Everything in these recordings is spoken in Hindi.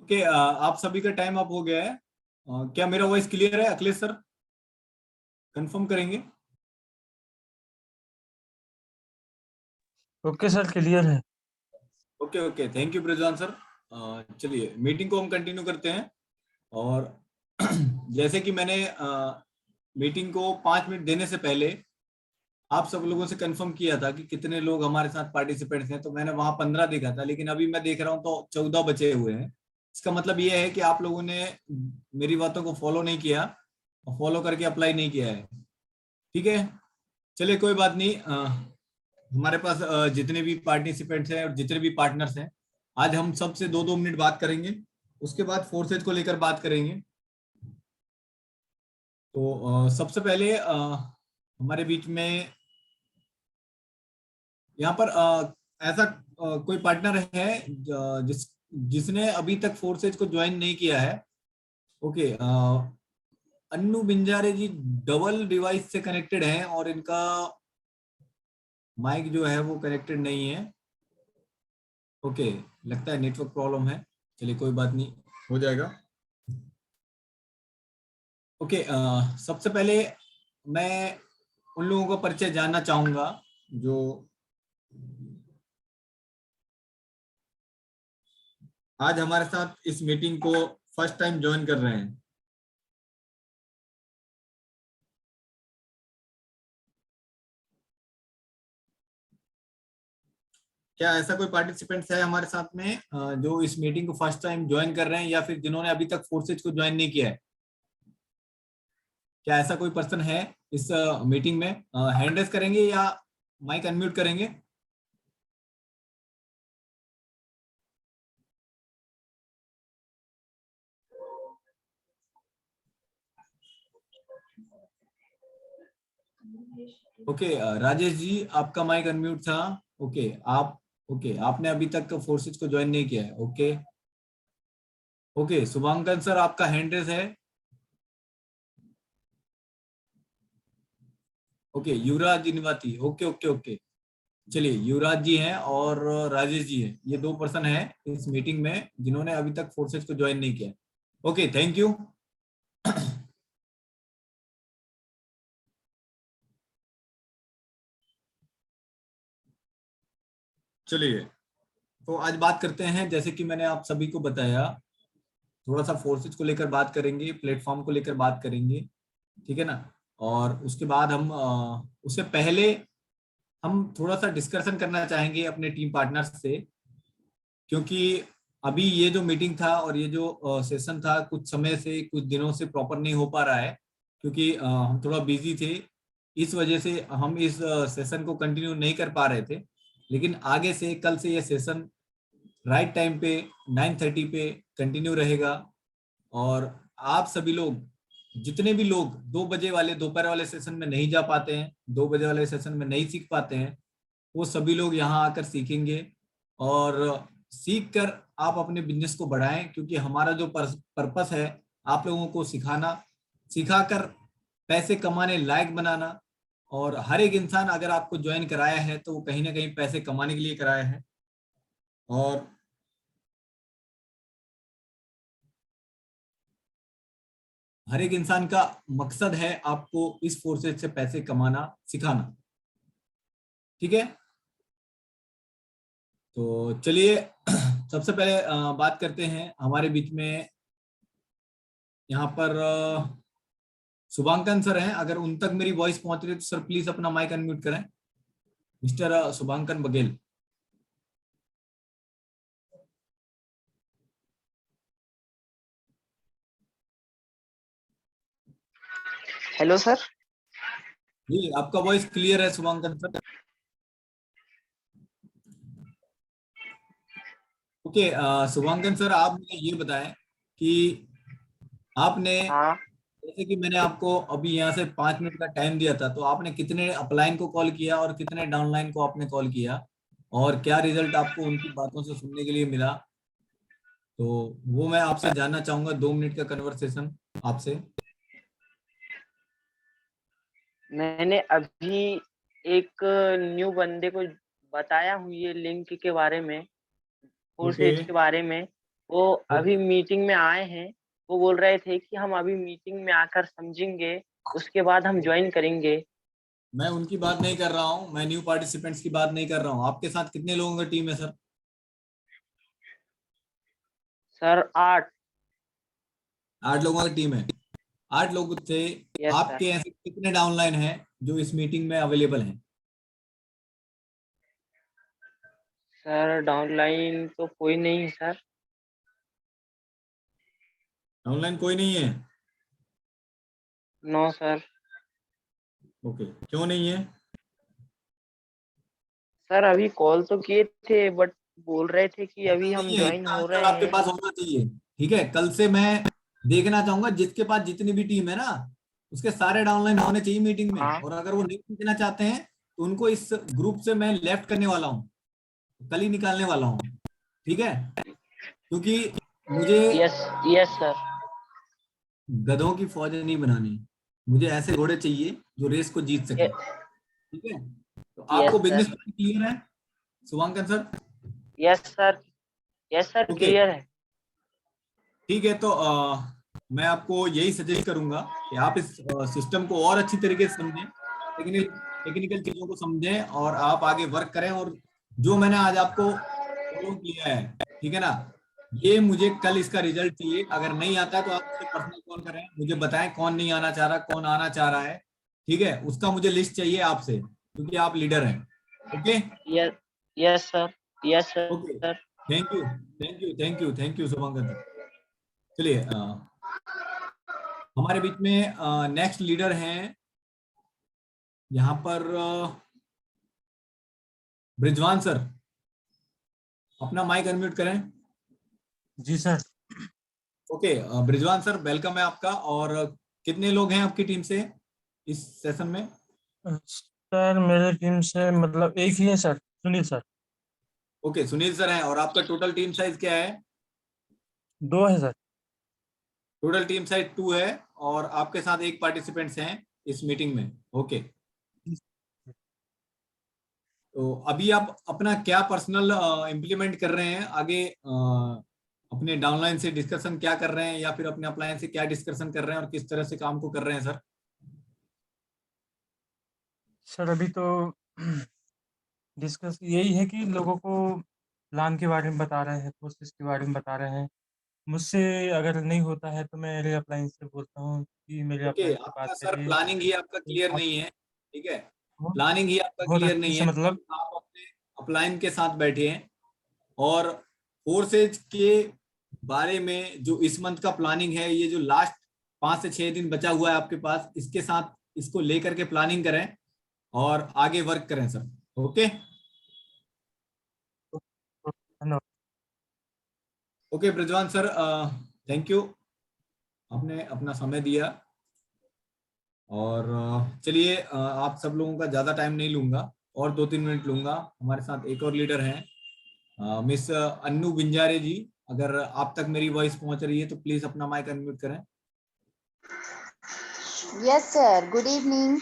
ओके, आप सभी का टाइम अप हो गया है। क्या मेरा वॉइस क्लियर है अखिलेश सर? कंफर्म करेंगे? ओके सर, क्लियर है। Okay okay, thank you Brijwan sir. चलिए मीटिंग को हम कंटिन्यू करते हैं। और जैसे कि मैंने मीटिंग को 5 मिनट देने से पहले आप सब लोगों से कंफर्म किया था कि कितने लोग हमारे साथ पार्टिसिपेंट्स हैं, तो मैंने वहां 15 देखा था, लेकिन अभी मैं देख रहा हूं तो 14 बचे हुए हैं। इसका मतलब ये है कि आप लोगों ने मेरी बातों को फॉलो नहीं किया, फॉलो करके अप्लाई नहीं किया है। ठीक है, चलिए कोई बात नहीं। हमारे पास जितने भी पार्टिसिपेंट्स हैं और जितने भी पार्टनर्स हैं, आज हम सबसे 2-2 मिनट बात करेंगे। उसके बाद फोर्सेज को लेकर बात करेंगे। तो सबसे पहले हमारे बीच में यहाँ पर ऐसा कोई पार्टनर है जिसने अभी तक फोर्सेज को ज्वाइन नहीं किया है। ओके, अन्नू बिंजारे जी डबल डिवाइस से कनेक्टेड हैं और इनका माइक जो है वो कनेक्टेड नहीं है। ओके, लगता है नेटवर्क प्रॉब्लम है। चलिए कोई बात नहीं, हो जाएगा। ओके, सबसे पहले मैं उन लोगों का परिचय जानना चाहूंगा जो आज हमारे साथ इस मीटिंग को फर्स्ट टाइम ज्वाइन कर रहे हैं। क्या ऐसा कोई पार्टिसिपेंट्स है हमारे साथ में जो इस मीटिंग को फर्स्ट टाइम ज्वाइन कर रहे हैं या फिर जिन्होंने अभी तक फोर्सेज को ज्वाइन नहीं किया है? क्या ऐसा कोई पर्सन है इस मीटिंग में? हैंड रेस करेंगे या माइक अनम्यूट करेंगे? ओके, राजेश जी आपका माइक अनम्यूट था। ओके, आप ओके, आपने अभी तक फोर्सेज को ज्वाइन नहीं किया है। ओके ओके, शुभांकन सर आपका हैंड रेस है। ओके, युवराज निवाती। ओके ओके ओके, चलिए युवराज जी हैं और राजेश जी हैं, ये 2 पर्सन हैं इस मीटिंग में जिन्होंने अभी तक फोर्सेज को ज्वाइन नहीं किया। Okay, thank you. चलिए, तो आज बात करते हैं, जैसे कि मैंने आप सभी को बताया, थोड़ा सा फोर्सेज को लेकर बात करेंगे, प्लेटफॉर्म को लेकर बात करेंगे। ठीक है ना? और उसके बाद हम उससे पहले हम थोड़ा सा डिस्कशन करना चाहेंगे अपने टीम पार्टनर्स से, क्योंकि अभी ये जो मीटिंग था और ये जो सेशन था कुछ समय से, कुछ दिनों से प्रॉपर नहीं हो पा रहा है, क्योंकि हम थोड़ा बिजी थे। इस वजह से हम इस सेशन को कंटिन्यू नहीं कर पा रहे थे। लेकिन आगे से, कल से ये सेशन राइट टाइम पे 9:30 पे कंटिन्यू रहेगा। और आप सभी लोग, जितने भी लोग 2 बजे वाले दोपहर वाले सेशन में नहीं जा पाते हैं, 2 बजे वाले सेशन में नहीं सीख पाते हैं, वो सभी लोग यहाँ आकर सीखेंगे। और सीख कर आप अपने बिजनेस को बढ़ाएं, क्योंकि हमारा जो पर्पस है आप लोगों को सिखाना, सिखाकर पैसे कमाने लायक बनाना। और हर एक इंसान अगर आपको ज्वाइन कराया है तो वो कहीं ना कहीं पैसे कमाने के लिए कराया है। और हर एक इंसान का मकसद है आपको इस फोर्सेज से पैसे कमाना सिखाना। ठीक है, तो चलिए सबसे पहले बात करते हैं हमारे बीच में। यहाँ पर शुभांकन सर हैं, अगर उन तक मेरी वॉइस पहुंच रही है तो सर प्लीज अपना माइक अनम्यूट करें। Mister Shubhankan Baghel. Hello sir. जी, आपका वॉइस क्लियर है Shubhankan sir. Okay, Shubhankan sir आप मुझे ये बताएं कि आपने, हाँ जैसे कि मैंने आपको अभी यहाँ से 5 मिनट का टाइम दिया था, तो आपने कितने अपलाइन को कॉल किया और कितने डाउनलाइन को आपने कॉल किया, और क्या रिजल्ट आपको उनकी बातों से सुनने के लिए मिला? तो वो मैं आपसे जानना चाहूंगा, 2 मिनट का कन्वर्सेशन आपसे। मैंने अभी एक न्यू बंदे को बताया हूँ ये लिंक के बारे में, कोर्स ओके एज के बारे में। वो अभी मीटिंग में आए हैं। वो बोल रहे थे कि हम अभी मीटिंग में आकर समझेंगे, उसके बाद हम ज्वाइन करेंगे। मैं उनकी बात नहीं कर रहा हूँ, मैं न्यू पार्टिसिपेंट्स की बात नहीं कर रहा हूँ। आपके साथ कितने लोगों की टीम है सर? सर 8। 8 लोगों की टीम है। 8 लोग थे। Yes sir. आपके ऐसे कितने डाउनलाइन हैं जो इस मीटिंग में अवेलेबल हैं? सर डाउनलाइन तो कोई नहीं है सर। डाउनलाइन कोई नहीं है? No sir. ओके, क्यों नहीं है? सर अभी कॉल तो किए थे, बट बोल रहे थे कि अभी हम नहीं है, ज्वाइन इसका हो आंसर रहे आपके हैं। पास होना चाहिए। ठीक है, कल से मैं देखना चाहूंगा जिसके पास जितनी भी टीम है ना, उसके सारे डाउनलाइन होने चाहिए मीटिंग में। हाँ। और अगर वो नहीं सीखना चाहते हैं तो उनको इस ग्रुप से मैं लेफ्ट करने वाला हूँ, कल ही निकालने वाला हूँ। ठीक है, क्योंकि मुझे यस। Yes sir. गधों की फौज नहीं बनानी, मुझे ऐसे घोड़े चाहिए जो रेस को जीत सके। ठीक है, तो यस आपको बिजनेस सर। प्लान क्लियर है Shubhankar sir? Yes sir. Yes sir okay, clear है। ठीक है। तो मैं आपको यही सजेस्ट करूंगा कि आप इस सिस्टम को और अच्छी तरीके से समझें, टेक्निकल टेक्निकल चीजों को समझें और आप आगे वर्क करें। और जो मैंने आज आपको फॉलो किया है, ठीक है ना, ये मुझे कल इसका रिजल्ट चाहिए। अगर नहीं आता तो आप मुझे पर्सनल कॉल करें, मुझे बताएं कौन नहीं आना चाह रहा, कौन आना चाह रहा है। ठीक है, उसका मुझे लिस्ट चाहिए आपसे, क्योंकि आप लीडर हैं। Okay. Yes. Yes sir. Yes okay, sir. Thank you, thank you, thank you, thank you Shubhankar ji. चलिए, हमारे बीच में नेक्स्ट लीडर हैं यहाँ पर ब्रिजवान सर। अपना माइक अनम्यूट करें। जी sir. Okay, Brijwan sir welcome है आपका। और कितने लोग हैं आपकी टीम से इस सेशन में? सर मेरे टीम से मतलब एक ही है sir, Sunil sir. Okay, Sunil sir हैं। और आपका टोटल टीम साइज क्या है? 2 है सर। टोटल टीम साइज 2 है। और आपके साथ एक पार्टिसिपेंट्स हैं इस मीटिंग में। ओके, तो अभी आप अपना क्या पर्सनल इम्प्लीमेंट कर रहे हैं आगे? अपने डाउनलाइन से डिस्कशन क्या कर रहे हैं, या फिर अपने अपलाइन से क्या डिस्कशन कर रहे हैं, और किस तरह से काम को कर रहे हैं सर? सर अभी तो डिस्कस यही है कि लोगों को प्लान के बारे में बता रहे हैं, प्रोसेस के बारे में बता रहे हैं। मुझसे अगर नहीं होता है तो मैं मेरे अपलाइन से बोलता हूँ कि मेरे ओके, अपलाइन से बात आपका सर करिए। प्लानिंग ही आपका तो क्लियर आप नहीं है। ठीक है, हो प्लानिंग ही आपका हो क्लियर सकता है नहीं जैसे है। मतलब आप अपने अपलाइन के साथ बैठे हैं, और फोर्सेज के बारे में जो इस मंथ का प्लानिंग है, ये जो लास्ट 5 से 6 दिन बचा हुआ है आपके पास, इसके साथ इसको लेकर के प्लानिंग करें और आगे वर्क करें सर। ओके। धन्यवाद। Okay Brijwan sir, thank you, आपने अपना समय दिया। और चलिए, आप सब लोगों का ज्यादा टाइम नहीं लूंगा, और 2-3 मिनट लूंगा। हमारे साथ एक और लीडर हैं, मिस अन्नू बिंजारे जी। अगर आप तक मेरी वॉइस पहुंच रही है तो प्लीज अपना माइक अनम्यूट करें। Yes sir, good evening.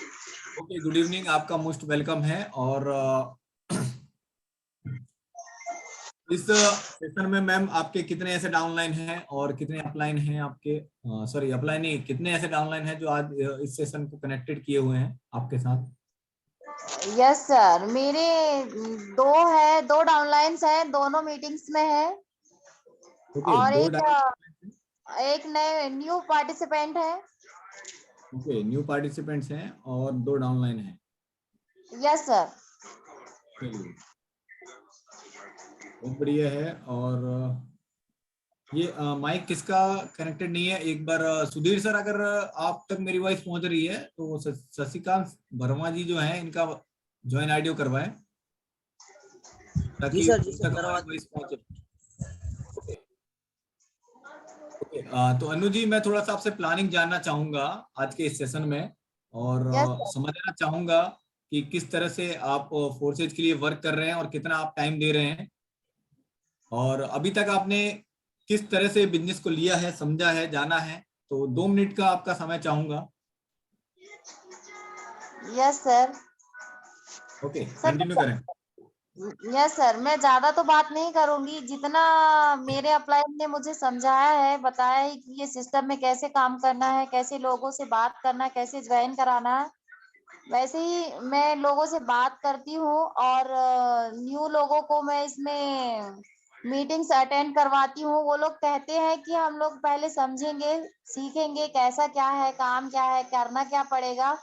Okay, good evening, आपका मोस्ट वेलकम है। और इस सेशन में मैम आपके कितने ऐसे डाउनलाइन हैं और कितने अपलाइन हैं आपके? सॉरी, अपलाइन नहीं, कितने ऐसे डाउनलाइन हैं जो आज इस सेशन को कनेक्टेड किए हुए हैं आपके साथ? यस सर, मेरे 2 डाउनलाइंस हैं, दोनों मीटिंग्स में है। ओके, और दो एक नए न्यू पार्टिसिपेंट है। ओके, न्यू पार्टिसिपेंट्स हैं और 2 डाउनलाइन हैं। Yes sir. चलिए, बहुत बढ़िया है। और ये माइक किसका कनेक्टेड नहीं है? एक बार सुधीर सर, अगर आप तक मेरी वॉइस पहुंच रही है तो शशिकांत वर्मा जी जो हैं, इनका ज्वाइन आईडियो करवाएं, ताकि जी उन सर तक करवा। हमारी वॉइस पहुंचे। ओके। ओके, तो अनु जी, मैं थोड़ा सा आपसे प्लानिंग जानना चाहूंगा आज के इस सेशन में। और यस समझना चाहूंगा कि किस तरह से आप फोर्सेज के लिए वर्क कर रहे हैं और कितना आप टाइम दे रहे हैं। और अभी तक आपने किस तरह से बिजनेस को लिया है, समझा है, जाना है। तो 2 मिनट का आपका समय चाहूंगा। Yes sir. Okay, sir continue करें। यस सर, मैं ज्यादा तो बात नहीं करूंगी, जितना मेरे अपलाइन ने मुझे समझाया है, बताया है कि ये सिस्टम में कैसे काम करना है, कैसे लोगों से बात करना है, कैसे ज्वाइन कराना है, वैसे ही मैं लोगों से बात करती हूँ। और न्यू लोगों को मैं इसमें मीटिंग्स अटेंड करवाती हूँ। वो लोग कहते हैं कि हम लोग पहले समझेंगे, सीखेंगे कैसा क्या है, काम क्या है, करना क्या पड़ेगा।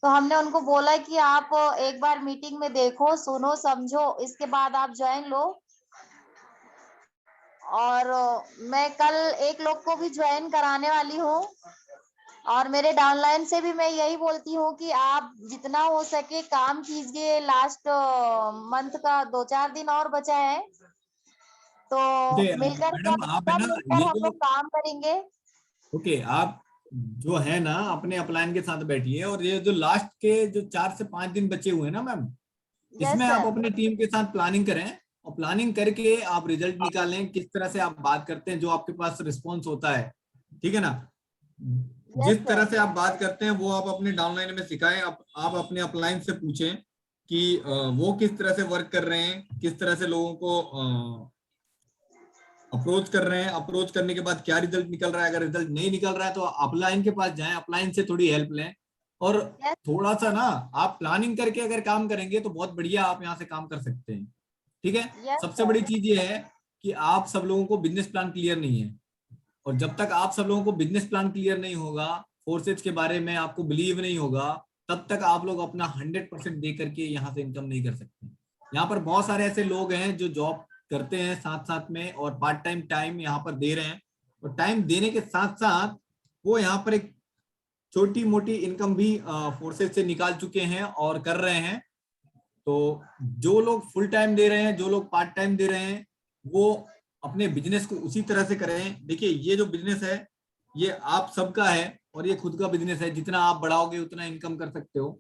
तो हमने उनको बोला कि आप एक बार मीटिंग में देखो, सुनो, समझो, इसके बाद आप ज्वाइन लो। और मैं कल एक लोग को भी ज्वाइन कराने वाली हूँ। और मेरे डाउनलाइन से भी मैं यही बोलती हूँ कि आप जितना हो सके काम कीजिए। लास्ट मंथ का 2-4 दिन और बचा है, तो ओके मिलकर मैडम, आप है सब ना, मिलकर ये हम जो, लोग काम करेंगे। ओके आप जो है ना अपने अपलाइन के साथ बैठिए, और ये जो लास्ट के जो 4 से 5 दिन बचे हुए हैं ना मैम, यस इसमें आप सर। अपनी टीम के साथ प्लानिंग करें, और प्लानिंग करके आप रिजल्ट निकालें, किस तरह से आप बात करते हैं, जो आपके पास रिस्पॉन्स होता है, ठीक है ना। यस जिस तरह सर। से आप बात करते हैं वो आप अपने डाउनलाइन में सिखाएं। आप अपने अपलाइन से पूछें कि वो किस तरह से वर्क कर रहे हैं, किस तरह से लोगों को अप्रोच कर रहे हैं, अप्रोच करने के बाद क्या रिजल्ट निकल रहा है। अगर रिजल्ट नहीं निकल रहा है तो अपलाइन के पास जाएं, अपलाइन से थोड़ी हेल्प लें। और यस थोड़ा सा ना आप प्लानिंग करके अगर काम करेंगे तो बहुत बढ़िया आप यहाँ से काम कर सकते हैं, ठीक है। यस सबसे सर। बड़ी चीज ये है कि आप सब लोगों को बिजनेस प्लान क्लियर नहीं है, और जब तक आप सब लोगों को बिजनेस प्लान क्लियर नहीं होगा, फोर्सेज के बारे में आपको बिलीव नहीं होगा, तब तक आप लोग अपना 100% दे करके यहाँ से इनकम नहीं कर सकते। यहाँ पर बहुत सारे ऐसे लोग हैं जो जॉब करते हैं साथ साथ में, और पार्ट टाइम टाइम यहाँ पर दे रहे हैं, और टाइम देने के साथ साथ वो यहाँ पर एक छोटी मोटी इनकम भी फोर्सेज से निकाल चुके हैं और कर रहे हैं। तो जो लोग फुल टाइम दे रहे हैं, जो लोग पार्ट टाइम दे रहे हैं, वो अपने बिजनेस को उसी तरह से करें। देखिए ये जो बिजनेस है ये आप सबका है, और ये खुद का बिजनेस है, जितना आप बढ़ाओगे उतना इनकम कर सकते हो।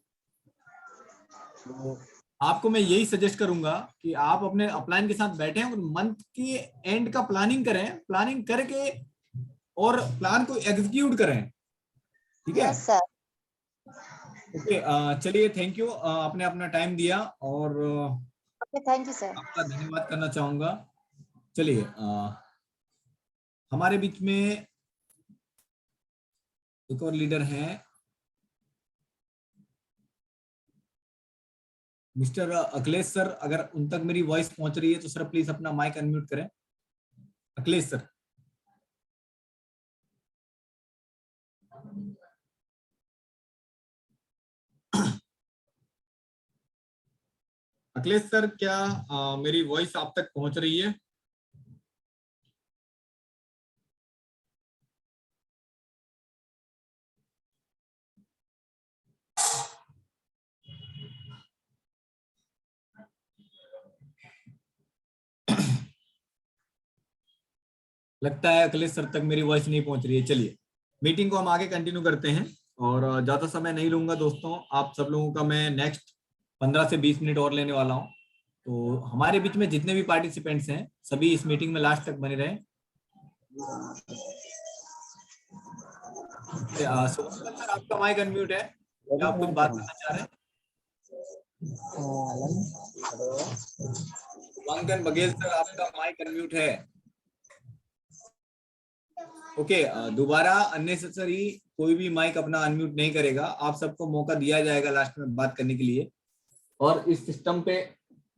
तो आपको मैं यही सजेस्ट करूंगा कि आप अपने अपलाइन के साथ बैठें और मंथ के एंड का प्लानिंग करें, प्लानिंग करके और प्लान को एग्जीक्यूट करें, ठीक है। Yes sir. ओके चलिए, थैंक यू, आपने अपना टाइम दिया, और ओके, थैंक यू सर। आपका धन्यवाद करना चाहूंगा। चलिए हमारे बीच में एक और लीडर हैं, मिस्टर अखिलेश सर। अगर उन तक मेरी वॉइस पहुंच रही है तो सर प्लीज अपना माइक अनम्यूट करें। अखिलेश सर। अखिलेश सर, क्या मेरी वॉइस आप तक पहुंच रही है? लगता है अखिलेश सर तक मेरी वॉइस नहीं पहुंच रही है। चलिए मीटिंग को हम आगे कंटिन्यू करते हैं, और ज्यादा समय नहीं लूंगा दोस्तों। आप सब लोगों का मैं नेक्स्ट 15 से 20 मिनट और लेने वाला हूं। तो हमारे बीच में जितने भी पार्टिसिपेंट्स हैं सभी इस मीटिंग में लास्ट तक बने रहें। सुमंगल सर, आपका माइक अनम्यूट है, क्या आप कुछ बात करना चाह रहे हैं? शुभांकन बघेल सर, आपका माइक अनम्यूट है। ओके दोबारा अननेसेसरी कोई भी माइक अपना अनम्यूट नहीं करेगा। आप सबको मौका दिया जाएगा लास्ट में बात करने के लिए, और इस सिस्टम पे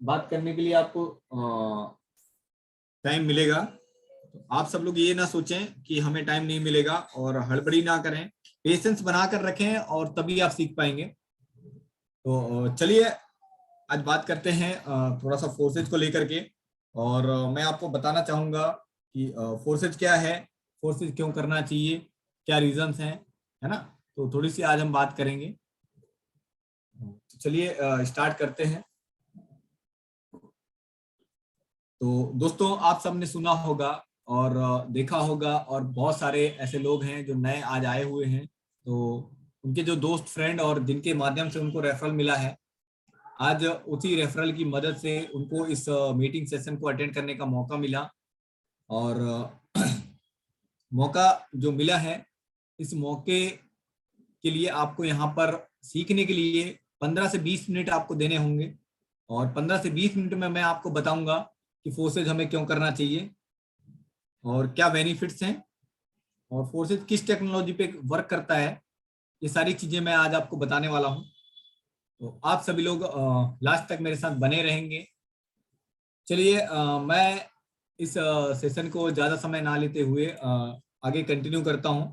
बात करने के लिए आपको टाइम मिलेगा। तो आप सब लोग ये ना सोचें कि हमें टाइम नहीं मिलेगा, और हड़बड़ी ना करें, पेशेंस बनाकर रखें, और तभी आप सीख पाएंगे। तो चलिए आज बात करते हैं थोड़ा सा फोर्सेज को लेकर के। और मैं आपको बताना चाहूंगा कि फोर्सेज क्या है, फोर्सेज क्यों करना चाहिए, क्या रीजंस हैं, है ना। तो थोड़ी सी आज हम बात करेंगे। तो चलिए स्टार्ट करते हैं। तो दोस्तों आप सबने सुना होगा और देखा होगा, और बहुत सारे ऐसे लोग हैं जो नए आज आए हुए हैं, तो उनके जो दोस्त फ्रेंड और जिनके माध्यम से उनको रेफरल मिला है, आज उसी रेफरल की मदद से उनको इस मीटिंग सेशन को अटेंड करने का मौका मिला। और मौका जो मिला है, इस मौके के लिए आपको यहाँ पर सीखने के लिए 15 से 20 मिनट आपको देने होंगे, और 15 से 20 मिनट में मैं आपको बताऊंगा कि फोर्सेज हमें क्यों करना चाहिए और क्या बेनिफिट्स हैं और फोर्सेज किस टेक्नोलॉजी पे वर्क करता है। ये सारी चीजें मैं आज आपको बताने वाला हूं, तो आप सभी लोग लास्ट तक मेरे साथ बने रहेंगे। चलिए मैं इस सेशन को ज़्यादा समय ना लेते हुए आगे कंटिन्यू करता हूं।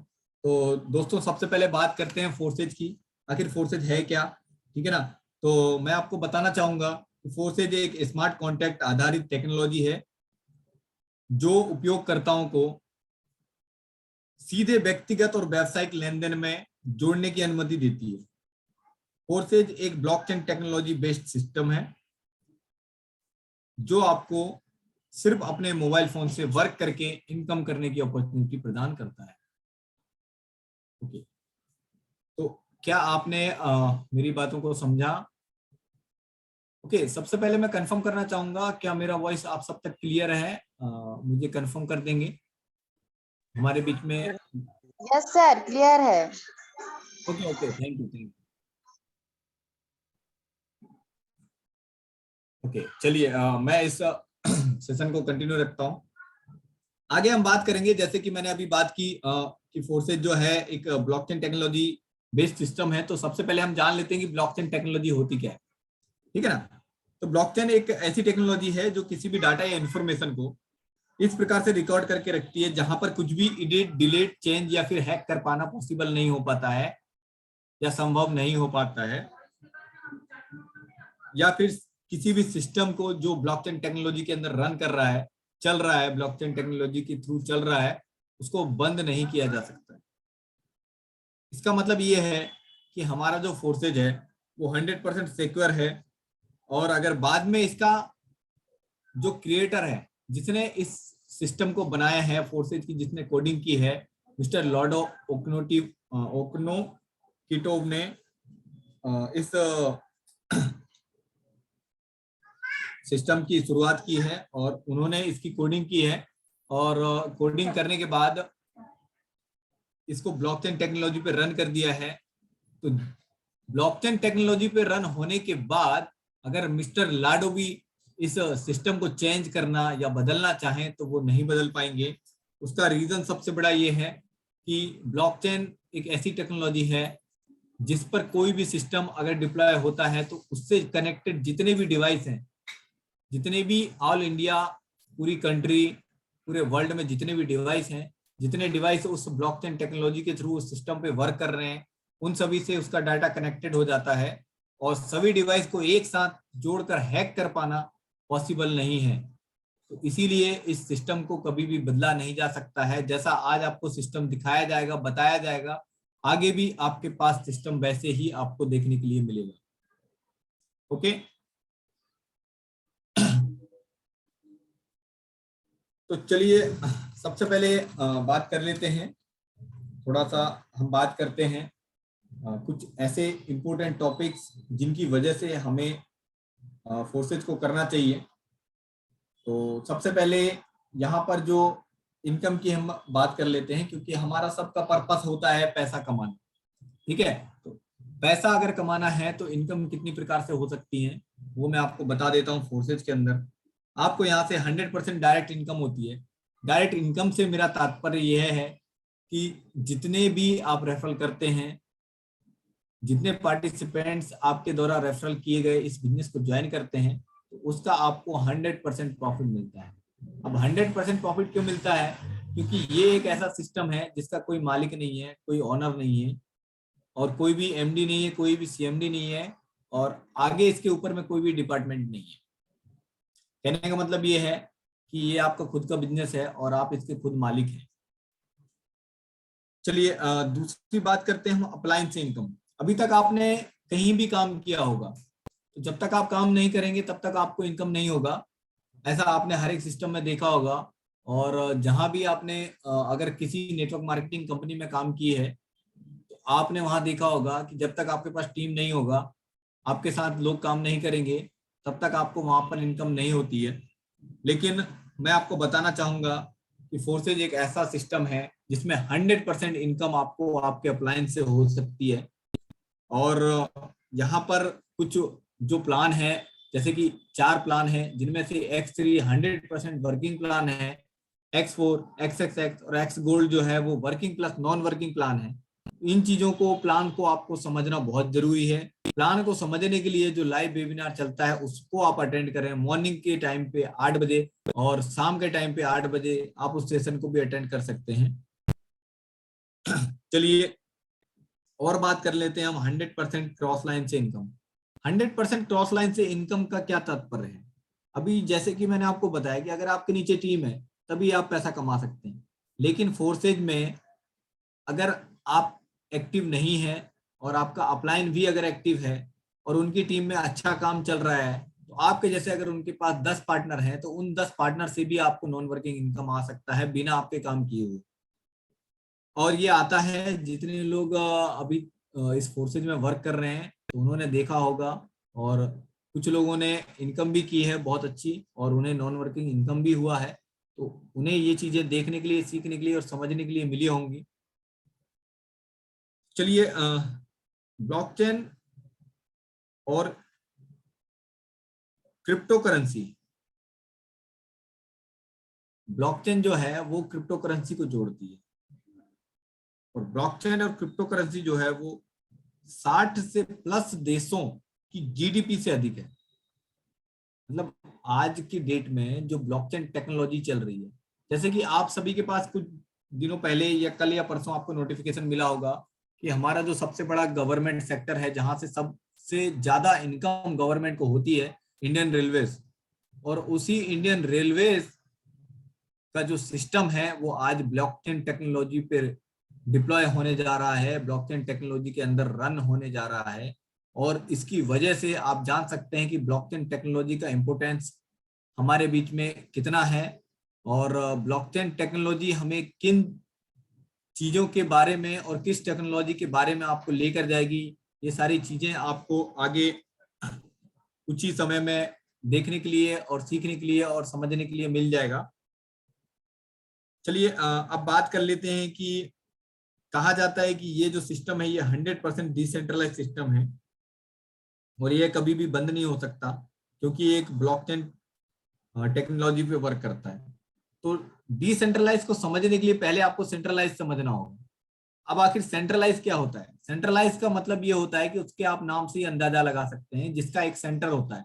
तो दोस्तों, सबसे पहले बात करते हैं फोर्सेज की। आखिर फोर्सेज है क्या, ठीक है ना। तो मैं आपको बताना चाहूंगा कि फोर्सेज एक स्मार्ट कॉन्टैक्ट आधारित टेक्नोलॉजी है जो उपयोगकर्ताओं को सीधे व्यक्तिगत और व्यावसायिक लेन देन में जोड़ने की अनुमति देती है। फोर्सेज एक ब्लॉकचेन टेक्नोलॉजी बेस्ड सिस्टम है जो आपको सिर्फ अपने मोबाइल फोन से वर्क करके इनकम करने की अपॉर्चुनिटी प्रदान करता है। ओके, तो क्या आपने मेरी बातों को समझा? ओके, सबसे पहले मैं कंफर्म करना चाहूंगा, क्या मेरा वॉइस आप सब तक क्लियर है? मुझे कंफर्म कर देंगे हमारे बीच में। यस सर, क्लियर है। Okay okay, thank you. Okay, चलिए मैं इस सेशन को कंटिन्यू रखता हूं। आगे हम बात करेंगे, जैसे कि मैंने अभी बात की कि फोर्सेज जो है एक ब्लॉकचेन टेक्नोलॉजी बेस्ड सिस्टम है। तो सबसे पहले हम जान लेते हैं कि ब्लॉकचेन टेक्नोलॉजी होती क्या है, ठीक है ना। तो ब्लॉकचेन एक ऐसी टेक्नोलॉजी है जो किसी भी डाटा या इंफॉर्मेशन को इस प्रकार से रिकॉर्ड करके रखती है जहां पर कुछ भी एडिट, डिलीट, चेंज या फिर हैक कर पाना पॉसिबल नहीं हो पाता है या संभव नहीं हो पाता है, या फिर किसी भी सिस्टम को जो ब्लॉकचेन टेक्नोलॉजी के अंदर रन कर रहा है, चल रहा है, ब्लॉकचेन टेक्नोलॉजी के थ्रू चल रहा है, उसको बंद नहीं किया जा सकता। इसका मतलब ये है कि हमारा जो फोर्सेज है वो 100% सिक्योर है। और अगर बाद में इसका जो क्रिएटर है, जिसने इस सिस्टम को बनाया है फोर्सेज की, जिसने कोडिंग की है, मिस्टर लॉर्डो ओकनोकिटोव ने इस सिस्टम की शुरुआत की है और उन्होंने इसकी कोडिंग की है। और कोडिंग करने के बाद इसको ब्लॉकचेन टेक्नोलॉजी पे रन कर दिया है। तो ब्लॉकचेन टेक्नोलॉजी पे रन होने के बाद अगर मिस्टर लाडो भी इस सिस्टम को चेंज करना या बदलना चाहें तो वो नहीं बदल पाएंगे। उसका रीजन सबसे बड़ा ये है कि ब्लॉकचेन एक ऐसी टेक्नोलॉजी है जिस पर कोई भी सिस्टम अगर डिप्लॉय होता है तो उससे कनेक्टेड जितने भी डिवाइस हैं, जितने भी ऑल इंडिया, पूरी कंट्री, पूरे वर्ल्ड में जितने भी डिवाइस हैं, जितने डिवाइस उस ब्लॉकचेन टेक्नोलॉजी के थ्रू उस सिस्टम पे वर्क कर रहे हैं, उन सभी से उसका डाटा कनेक्टेड हो जाता है और सभी डिवाइस को एक साथ जोड़कर हैक कर पाना पॉसिबल नहीं है। तो इसीलिए इस सिस्टम को कभी भी बदला नहीं जा सकता है। जैसा आज आपको सिस्टम दिखाया जाएगा, बताया जाएगा, आगे भी आपके पास सिस्टम वैसे ही आपको देखने के लिए मिलेगा। ओके, तो चलिए सबसे पहले बात कर लेते हैं, थोड़ा सा हम बात करते हैं कुछ ऐसे इम्पोर्टेंट टॉपिक्स जिनकी वजह से हमें फोर्सेज को करना चाहिए। तो सबसे पहले यहाँ पर जो इनकम की हम बात कर लेते हैं, क्योंकि हमारा सबका पर्पस होता है पैसा कमाना, ठीक है। तो पैसा अगर कमाना है तो इनकम कितनी प्रकार से हो सकती है वो मैं आपको बता देता हूँ। फोर्सेज के अंदर आपको यहाँ से 100% डायरेक्ट इनकम होती है। डायरेक्ट इनकम से मेरा तात्पर्य यह है कि जितने भी आप रेफरल करते हैं, जितने पार्टिसिपेंट्स आपके द्वारा रेफरल किए गए इस बिजनेस को ज्वाइन करते हैं, तो उसका आपको 100% प्रॉफिट मिलता है। अब 100% प्रॉफिट क्यों मिलता है? क्योंकि ये एक ऐसा सिस्टम है जिसका कोई मालिक नहीं है, कोई ओनर नहीं है और कोई भी एमडी नहीं है, कोई भी सीएमडी नहीं है और आगे इसके ऊपर में कोई भी डिपार्टमेंट नहीं है। कहने का मतलब ये है कि ये आपका खुद का बिजनेस है और आप इसके खुद मालिक हैं। चलिए दूसरी बात करते हैं हम अप्लायंस इनकम। अभी तक आपने कहीं भी काम किया होगा, तो जब तक आप काम नहीं करेंगे तब तक आपको इनकम नहीं होगा। ऐसा आपने हर एक सिस्टम में देखा होगा। और जहां भी आपने अगर किसी नेटवर्क मार्केटिंग कंपनी में काम की है तो आपने वहां देखा होगा कि जब तक आपके पास टीम नहीं होगा, आपके साथ लोग काम नहीं करेंगे, तब तक आपको वहां पर इनकम नहीं होती है। लेकिन मैं आपको बताना चाहूंगा कि फोर्सेज एक ऐसा सिस्टम है जिसमें 100% इनकम आपको आपके अप्लायंस से हो सकती है। और यहाँ पर कुछ जो प्लान है जैसे कि 4 प्लान है जिनमें से X3 100% वर्किंग प्लान है, X4, XXX और X गोल्ड जो है वो working plus non working plan है। इन चीजों को, प्लान को आपको समझना बहुत जरूरी है। प्लान को समझने के लिए जो लाइव वेबिनार चलता है उसको आप अटेंड करें मॉर्निंग के टाइम पे 8 बजे और शाम के टाइम पे 8 बजे आप उस सेशन को भी अटेंड कर सकते हैं। चलिए और बात कर लेते हैं हम 100% क्रॉस लाइन से इनकम। 100% क्रॉस लाइन से इनकम का क्या तात्पर्य है? अभी जैसे कि मैंने आपको बताया कि अगर आपके नीचे टीम है तभी आप पैसा कमा सकते हैं, लेकिन फोर्सेज में अगर आप एक्टिव नहीं है और आपका अपलाइन भी अगर एक्टिव है और उनकी टीम में अच्छा काम चल रहा है, तो आपके जैसे अगर उनके पास 10 पार्टनर हैं तो उन 10 पार्टनर से भी आपको नॉन वर्किंग इनकम आ सकता है बिना आपके काम किए हुए। और ये आता है जितने लोग अभी इस फोर्सेज में वर्क कर रहे हैं तो उन्होंने देखा होगा, और कुछ लोगों ने इनकम भी की है बहुत अच्छी और उन्हें नॉन वर्किंग इनकम भी हुआ है, तो उन्हें ये चीजें देखने के लिए, सीखने के लिए और समझने के लिए मिली होंगी। चलिए ब्लॉकचेन और क्रिप्टो करेंसी। ब्लॉकचेन जो है वो क्रिप्टो करेंसी को जोड़ती है और ब्लॉकचेन और क्रिप्टो करेंसी जो है वो 60 से प्लस देशों की जीडीपी से अधिक है। मतलब आज की डेट में जो ब्लॉकचेन टेक्नोलॉजी चल रही है, जैसे कि आप सभी के पास कुछ दिनों पहले या कल या परसों आपको नोटिफिकेशन मिला होगा कि हमारा जो सबसे बड़ा गवर्नमेंट सेक्टर है जहां से सबसे ज्यादा इनकम गवर्नमेंट को होती है, इंडियन रेलवेज, और उसी इंडियन रेलवेज का जो सिस्टम है वो आज ब्लॉकचेन टेक्नोलॉजी पे डिप्लॉय होने जा रहा है, ब्लॉकचेन टेक्नोलॉजी के अंदर रन होने जा रहा है। और इसकी वजह से आप जान सकते हैं कि ब्लॉकचेन टेक्नोलॉजी का इम्पोर्टेंस हमारे बीच में कितना है और ब्लॉकचेन टेक्नोलॉजी हमें किन चीजों के बारे में और किस टेक्नोलॉजी के बारे में आपको लेकर जाएगी, ये सारी चीजें आपको आगे कुछ ही समय में देखने के लिए और सीखने के लिए और समझने के लिए मिल जाएगा। चलिए अब बात कर लेते हैं कि कहा जाता है कि ये जो सिस्टम है ये 100% डिसेंट्रलाइज सिस्टम है और ये कभी भी बंद नहीं हो सकता क्योंकि एक ब्लॉकचेन टेक्नोलॉजी पे वर्क करता है। तो डिसेंट्रलाइज को समझने के लिए पहले आपको सेंट्रलाइज समझना होगा। अब आखिर सेंट्रलाइज क्या होता है? सेंट्रलाइज का मतलब ये होता है कि उसके आप नाम से ही अंदाजा लगा सकते हैं, जिसका एक सेंटर होता है।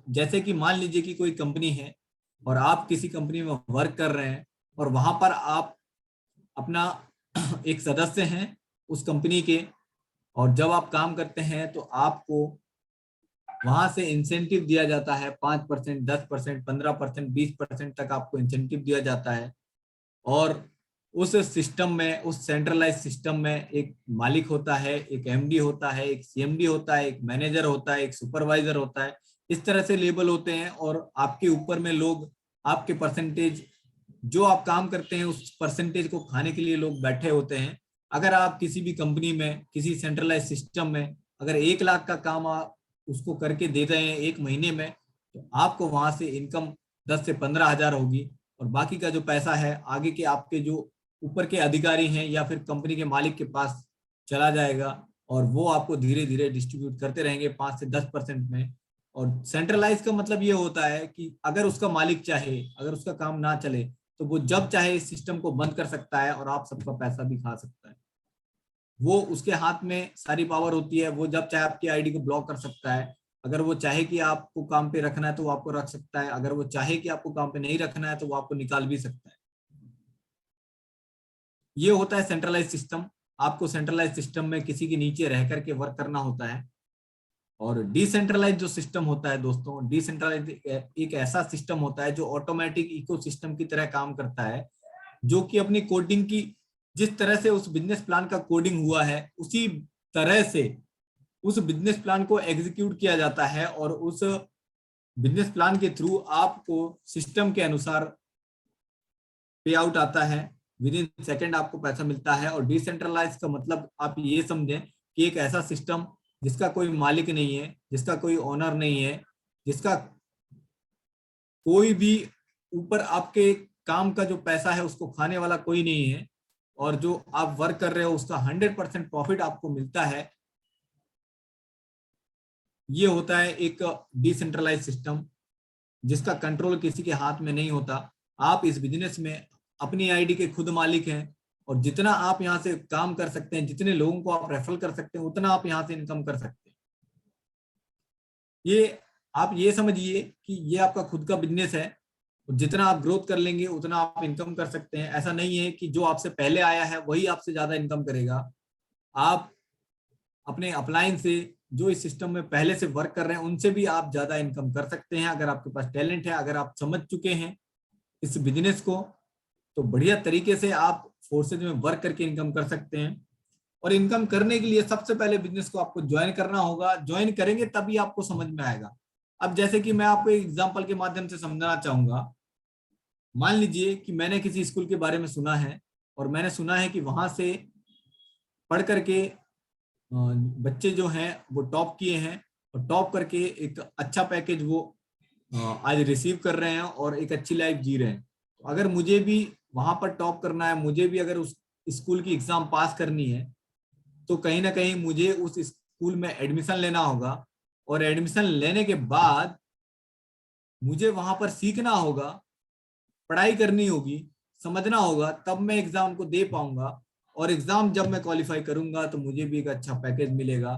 जैसे कि मान लीजिए कि कोई कंपनी है और आप किसी कंपनी में वर्क कर रहे हैं और वहां पर आप अपना एक सदस्य हैं उस कंपनी के, और जब आप काम करते हैं तो आपको वहां से इंसेंटिव दिया जाता है 5%, 10%, 15%, 20% तक आपको इंसेंटिव दिया जाता है। और उस सिस्टम में, उस सेंट्रलाइज सिस्टम में एक मालिक होता है, एक एमडी होता है, एक सीएमडी होता है, एक मैनेजर होता है, एक सुपरवाइजर होता है। इस तरह से लेबल होते हैं और आपके ऊपर में लोग आपके परसेंटेज, जो आप काम करते हैं उस परसेंटेज को खाने के लिए लोग बैठे होते हैं। अगर आप किसी भी कंपनी में, किसी सेंट्रलाइज सिस्टम में अगर 1 लाख का काम आप उसको करके दे रहे हैं 1 महीने में, तो आपको वहां से इनकम 10 से 15 हजार होगी और बाकी का जो पैसा है आगे के आपके जो ऊपर के अधिकारी हैं या फिर कंपनी के मालिक के पास चला जाएगा और वो आपको धीरे धीरे डिस्ट्रीब्यूट करते रहेंगे 5 से 10% में। और सेंट्रलाइज का मतलब ये होता है कि अगर उसका मालिक चाहे, अगर उसका काम ना चले तो वो जब चाहे इस सिस्टम को बंद कर सकता है और आप सबका पैसा भी खा सकता है। वो उसके हाथ में सारी पावर होती है, वो जब चाहे आपकी आईडी को ब्लॉक कर सकता है। अगर वो चाहे कि आपको काम पे रखना है तो वो आपको रख सकता है, अगर वो चाहे कि आपको काम पे नहीं रखना है तो वो आपको निकाल भी सकता है। ये होता है सेंट्रलाइज सिस्टम। आपको सेंट्रलाइज सिस्टम में किसी के नीचे रह करके वर्क करना होता है। और डिसेंट्रलाइज जो सिस्टम होता है दोस्तों, डिसेंट्रलाइज एक ऐसा सिस्टम होता है जो ऑटोमेटिक इकोसिस्टम की तरह काम करता है, जो कि अपनी कोडिंग की, जिस तरह से उस बिजनेस प्लान का कोडिंग हुआ है उसी तरह से उस बिजनेस प्लान को एग्जीक्यूट किया जाता है और उस बिजनेस प्लान के थ्रू आपको सिस्टम के अनुसार पे आउट आता है, विद इन सेकेंड आपको पैसा मिलता है। और डिसेंट्रलाइज का मतलब आप ये समझें कि एक ऐसा सिस्टम जिसका कोई मालिक नहीं है, जिसका कोई ओनर नहीं है, जिसका कोई भी ऊपर आपके काम का जो पैसा है उसको खाने वाला कोई नहीं है, और जो आप वर्क कर रहे हो उसका 100% प्रॉफिट आपको मिलता है। ये होता है एक डिसेंट्रलाइज सिस्टम जिसका कंट्रोल किसी के हाथ में नहीं होता। आप इस बिजनेस में अपनी आईडी के खुद मालिक हैं और जितना आप यहाँ से काम कर सकते हैं, जितने लोगों को आप रेफर कर सकते हैं, उतना आप यहाँ से इनकम कर सकते हैं। ये आप ये समझिए कि ये आपका खुद का बिजनेस है, जितना आप ग्रोथ कर लेंगे उतना आप इनकम कर सकते हैं। ऐसा नहीं है कि जो आपसे पहले आया है वही आपसे ज्यादा इनकम करेगा। आप अपने अपलाइन से जो इस सिस्टम में पहले से वर्क कर रहे हैं उनसे भी आप ज्यादा इनकम कर सकते हैं। अगर आपके पास टैलेंट है, अगर आप समझ चुके हैं इस बिजनेस को, तो बढ़िया तरीके से आप फोर्सेज में वर्क करके इनकम कर सकते हैं। और इनकम करने के लिए सबसे पहले बिजनेस को आपको ज्वाइन करना होगा। ज्वाइन करेंगे तभी आपको समझ में आएगा। अब जैसे कि मैं आपको एक एग्जांपल के माध्यम से समझाना चाहूंगा। मान लीजिए कि मैंने किसी स्कूल के बारे में सुना है और मैंने सुना है कि वहां से पढ़ करके बच्चे जो हैं वो टॉप किए हैं और टॉप करके एक अच्छा पैकेज वो आज रिसीव कर रहे हैं और एक अच्छी लाइफ जी रहे हैं। तो अगर मुझे भी वहां पर टॉप करना है, मुझे भी अगर उस स्कूल की एग्जाम पास करनी है, तो कहीं ना कहीं मुझे उस स्कूल में एडमिशन लेना होगा और एडमिशन लेने के बाद मुझे वहां पर सीखना होगा, पढ़ाई करनी होगी, समझना होगा, तब मैं एग्जाम को दे पाऊंगा। और एग्जाम जब मैं क्वालिफाई करूंगा तो मुझे भी एक अच्छा पैकेज मिलेगा।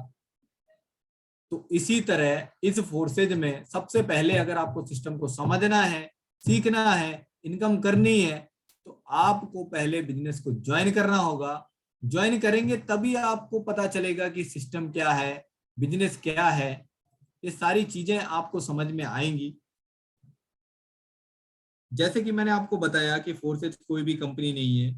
तो इसी तरह इस फोर्सेज में सबसे पहले अगर आपको सिस्टम को समझना है, सीखना है, इनकम करनी है, तो आपको पहले बिजनेस को ज्वाइन करना होगा। ज्वाइन करेंगे तभी आपको पता चलेगा कि सिस्टम क्या है, बिजनेस क्या है। ये सारी चीजें आपको समझ में आएंगी। जैसे कि मैंने आपको बताया कि फोर्सेज कोई भी कंपनी नहीं है,